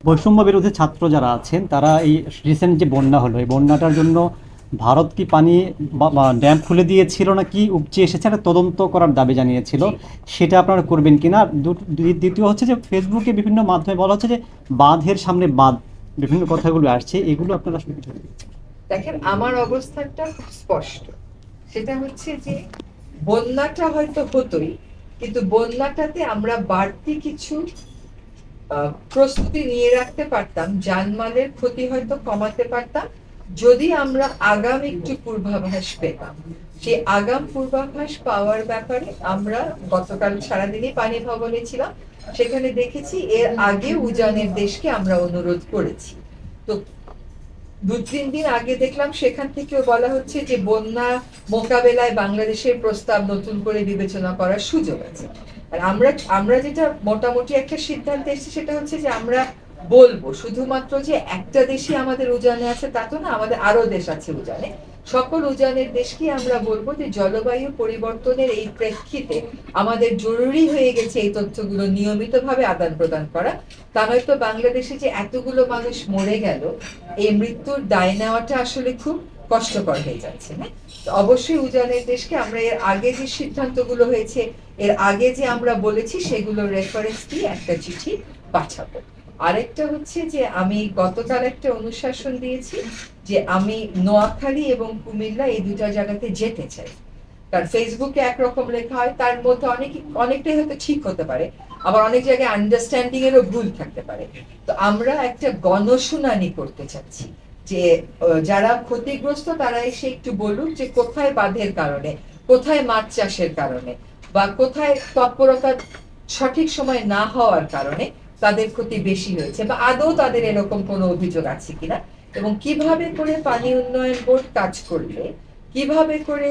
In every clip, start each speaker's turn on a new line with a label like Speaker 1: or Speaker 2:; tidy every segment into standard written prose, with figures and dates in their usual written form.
Speaker 1: বৈষম্য বিরোধী ছাত্র যারা আছেন তারা এই রিসেন্ট যে বন্যা হলো, এই বন্যাটার জন্য ভারত কি পানি বা ড্যাম খুলে দিয়েছিল না কি উপচে এসেছে, একটা তদন্ত করার দাবি জানিয়েছিল। সেটা আপনারা করবেন কিনা? দ্বিতীয় হচ্ছে যে ফেসবুকে বিভিন্ন মাধ্যমে বলা হচ্ছে যে বাঁধের সামনে বাঁধ, বিভিন্ন কথাগুলো আসছে, এগুলো আপনারা আসলে কিছু
Speaker 2: দেখেন, আমার অবস্থানটা খুব স্পষ্ট। সেটা হচ্ছে যে বন্যাটা হয়তো হতোই, কিন্তু বন্যাটাতে আমরা বাড়তি কিছু প্রস্তুতি নিয়ে রাখতে পারতাম, জানমালের ক্ষতি হয়তো কমাতে পারতাম যদি আমরা আগাম একটু পূর্বাভাস পেতাম। সেই আগাম পূর্বাভাস পাওয়ার ব্যাপারে আমরা গতকাল সারাদিনই পানি ভবনে ছিলাম, সেখানে দেখেছি এর আগে উজানের দেশকে আমরা অনুরোধ করেছি। তো 2-3 দিন আগে দেখলাম সেখান থেকেও বলা হচ্ছে যে বন্যা মোকাবেলায় বাংলাদেশের প্রস্তাব নতুন করে বিবেচনা করার সুযোগ আছে। আর আমরা যেটা মোটামুটি একটা সিদ্ধান্তে এসেছি সেটা হচ্ছে যে আমরা বলবো শুধুমাত্র যে একটা দেশই আমাদের উজানে আছে তা তো না, আমাদের আরো দেশ আছে উজানে। সকল উজানের দেশকে আমরা বলবো যে জলবায়ু পরিবর্তনের এই প্রেক্ষিতে আমাদের জরুরি হয়ে গেছে এই তথ্যগুলো নিয়মিতভাবে আদান প্রদান করা। তা নয়তো বাংলাদেশে যে এতগুলো মানুষ মরে গেল, এই মৃত্যুর দায় নেওয়াটা আসলে খুব কষ্টকর হয়ে যাচ্ছে। না, অবশ্যই উজানের দেশকে আমরা এর আগে যে সিদ্ধান্তগুলো হয়েছে, এর আগে যে আমরা বলেছি সেগুলোর রেফারেন্স দিয়ে একটা চিঠি পাঠাবো। আরেকটা হচ্ছে যে আমি গতকাল একটা অনুশাসন দিয়েছি যে আমি নোয়াখালী এবং কুমিল্লা এই দুটা জায়গাতে যেতে চাই। কারণ ফেসবুকে একরকম লেখা হয়, তার মধ্যে অনেকটাই হয়তো ঠিক হতে পারে, আবার অনেক জায়গায় আন্ডারস্ট্যান্ডিং এরও ভুল থাকতে পারে। তো আমরা একটা গণশুনানি করতে চাচ্ছি যে যারা ক্ষতিগ্রস্ত তারা এসে একটু বলুক যে কোথায় বাঁধের কারণে, কোথায় মাছ চাষের কারণে, বা কোথায় তৎপরতা সঠিক সময় না হওয়ার কারণে তাদের ক্ষতি বেশি হয়েছে, বা আদৌ তাদের এরকম কোনো অভিযোগ আছে কিনা, এবং কিভাবে করে পানি উন্নয়ন বোর্ড কাজ করলে, কিভাবে করে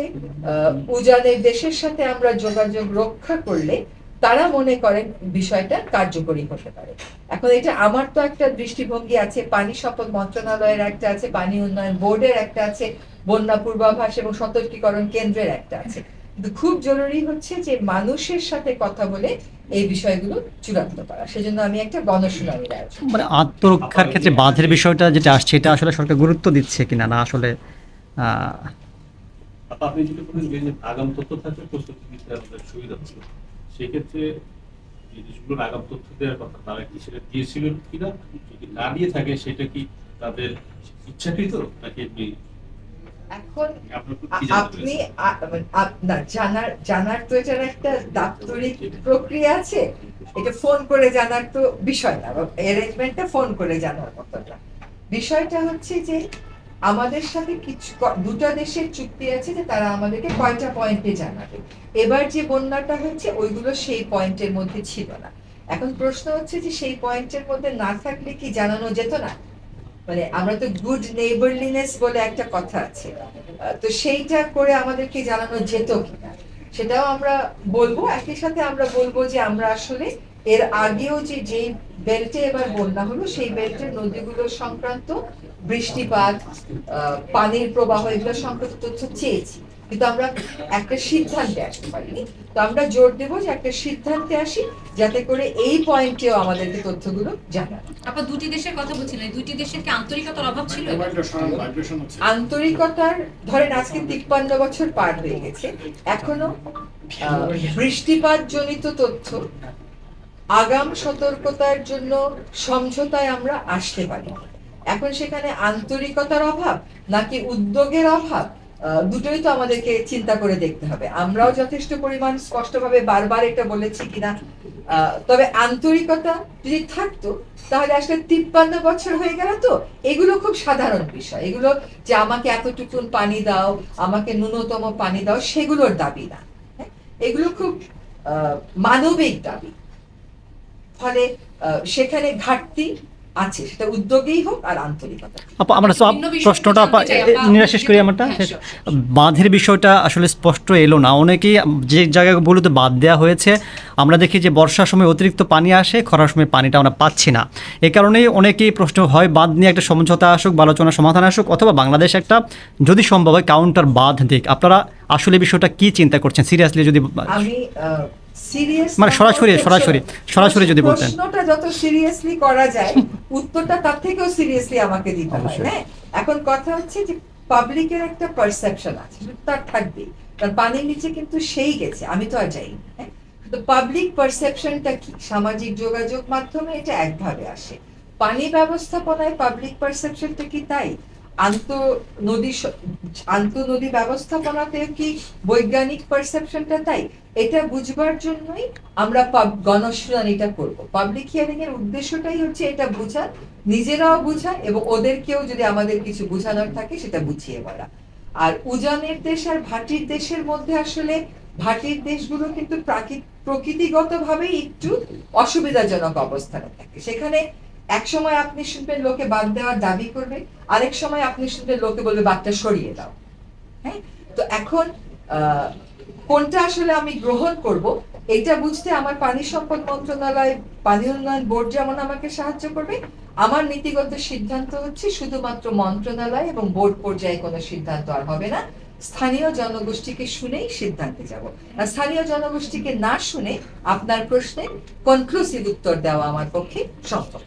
Speaker 2: উজানের দেশের সাথে আমরা যোগাযোগ রক্ষা করলে তারা মনে করেন বিষয়টা কার্যকরী হতে পারে। এখন এটা আমার তো একটা দৃষ্টিভঙ্গি আছে, পানি সম্পদ মন্ত্রণালয়ের একটা আছে, পানি উন্নয়ন বোর্ডের একটা আছে, বন্যা পূর্বাভাস এবং সতর্কীকরণ কেন্দ্রের একটা আছে। কিন্তু খুব জরুরি হচ্ছে যে মানুষের সাথে কথা বলে এই বিষয়গুলো চূড়ান্ত করা। সেজন্য আমি একটা গণশুনানির আয়োজন,
Speaker 1: মানে আত্মরক্ষার ক্ষেত্রে বাঁধের বিষয়টা যেটা আসছে এটা আসলে সরকার গুরুত্ব দিচ্ছে কিনা না আসলে
Speaker 3: আপনি যেটা বলেন যে আগাম তথ্য থাকলে প্রস্তুতি নিতে আমাদের সুবিধা হচ্ছে, সেক্ষেত্রে এই দেশগুলোর আগাম তথ্য দেওয়ার কথা তারা কি সেটা দিয়েছিলেন কিনা, যদি না দিয়ে থাকে সেটা কি তাদের ইচ্ছাকৃত নাকি এমনি?
Speaker 2: এখন আপনি জানার তো এটার একটা দাপ্তরিক প্রক্রিয়া আছে, এটা ফোন করে জানার তো বিষয় না, অ্যারেঞ্জমেন্টটা ফোন করে জানার মতো না। বিষয়টা হচ্ছে যে আমাদের সাথে কিছু দুটো দেশের চুক্তি আছে যে তারা আমাদেরকে কয়টা পয়েন্টে জানাবে। এবার যে বন্যাটা হয়েছে ওইগুলো সেই পয়েন্টের মধ্যে ছিল না। এখন প্রশ্ন হচ্ছে যে সেই পয়েন্টের মধ্যে না থাকলে কি জানানো যেত না? মানে আমরা তো গুড নেইবারলিনেস বলে একটা কথা আছে, তো সেইটা করে আমাদেরকে জানানো যেত কিনা সেটাও আমরা বলবো। একই সাথে আমরা বলবো যে আমরা আসলে এর আগেও যে বেল্টে এবার বন্যা হলো সেই বেল্টের নদীগুলো সংক্রান্ত বৃষ্টিপাত, পানির প্রবাহ এগুলো সংক্রান্ত তথ্য চেয়েছি, কিন্তু আমরা একটা সিদ্ধান্তে আসতে পারিনি। তো আমরা জোর দেবো যে একটা সিদ্ধান্তে আসি যাতে করে এই পয়েন্টেও আমাদেরকে তথ্যগুলো জানানো।
Speaker 4: আপনারা দুটি দেশের কথা বলছিলেন, দুটি দেশের কি আন্তরিকতার অভাব ছিল?
Speaker 2: আন্তরিকতার ধরেন আজকে 53 বছর পার হয়ে গেছে, এখনো বৃষ্টিপাত জনিত তথ্য আগাম সতর্কতার জন্য সমঝোতায় আমরা আসতে পারি। এখন সেখানে আন্তরিকতার অভাব নাকি উদ্যোগের অভাব, দুটোই তো আমাদেরকে চিন্তা করে দেখতে হবে। আমরাও যথেষ্ট পরিমাণ স্পষ্টভাবে বারবার এটা বলেছি কিনা, তবে আন্তরিকতা যদি থাকতো তাহলে আসলে 53 বছর হয়ে গেল, তো এগুলো খুব সাধারণ বিষয়। এগুলো যে আমাকে এতটুকুন পানি দাও, আমাকে ন্যূনতম পানি দাও, সেগুলোর দাবি না। এগুলো খুব মানবিক দাবি। ফলে সেখানে ঘাটতি আছে, সেটা উদ্যোগেই হোক আর আন্তরিকতা।
Speaker 1: আমরা প্রশ্নটা নিরাশেষ করি। আমারটা বাঁধের বিষয়টা আসলে স্পষ্ট এলো না। অনেকেই যে জায়গাগুলোতে বাঁধ দেওয়া হয়েছে আমরা দেখি যে বর্ষার সময় অতিরিক্ত পানি আসে, খরার সময় পানিটা আমরা পাচ্ছি না। এই কারণেই অনেকেই প্রশ্ন হয় বাঁধ নিয়ে একটা সমঝোতা আসুক বা আলোচনার সমাধান আসুক, অথবা বাংলাদেশ একটা যদি সম্ভব হয় কাউন্টার বাঁধ দিক। আপনারা আসলে বিষয়টা কি চিন্তা করছেন সিরিয়াসলি? যদি
Speaker 2: আমি সিরিয়াস
Speaker 1: মানে সরাসরি যদি বলতেন।
Speaker 2: প্রশ্নটা যত সিরিয়াসলি করা যায় উত্তরটা তার থেকেও সিরিয়াসলি আমাকে দিতে হয়। হ্যাঁ, এখন কথা হচ্ছে যে পাবলিকের একটা পারসেপশন আছে, তার থাকবেই, কারণ পানির নিচে কিন্তু সেই গেছে, আমি তো আর যাইনি। হ্যাঁ, তো পাবলিক পারসেপশনটা কি, সামাজিক যোগাযোগ মাধ্যমে এটা একভাবে আসে। পানি ব্যবস্থাপনায় পাবলিক পারসেপশনটা কি তাই? আন্তঃনদী ব্যবস্থাপনাতে কি বৈজ্ঞানিক পারসেপশনটা তাই? এটা বুঝবার জন্যই আমরা গণশুনানিটা করব। পাবলিক হিয়ারিং এর উদ্দেশ্যটাই হচ্ছে এটা বোঝা, নিজেরাও বোঝা এবং ওদেরকেও যদি আমাদের কিছু বোঝানোর থাকে সেটা বুঝিয়ে বলা। আর উজানের দেশ আর ভাটির দেশের মধ্যে আসলে ভাটির দেশগুলো কিন্তু প্রকৃতিগতভাবেই একটু অসুবিধাজনক অবস্থানে থাকে। সেখানে এক সময় আপনি শুনবেন লোকে বাদ দেওয়ার দাবি করবে, আরেক সময় আপনি শুনবেন লোকে বলবে বাদটা সরিয়ে দাও। হ্যাঁ, তো এখন কোনটা আসলে আমি গ্রহণ করব এটা বুঝতে আমার পানি সম্পদ মন্ত্রণালয়, পানি উন্নয়ন বোর্ড যেমন আমাকে সাহায্য করবে, আমার নীতিগত সিদ্ধান্ত হচ্ছে শুধুমাত্র মন্ত্রণালয় এবং বোর্ড পর্যায়ে কোনো সিদ্ধান্ত আর হবে না, স্থানীয় জনগোষ্ঠীকে শুনেই সিদ্ধান্তে যাব। আর স্থানীয় জনগোষ্ঠীকে না শুনে আপনার প্রশ্নে কনক্লুসিভ উত্তর দেওয়া আমার পক্ষে সম্ভব।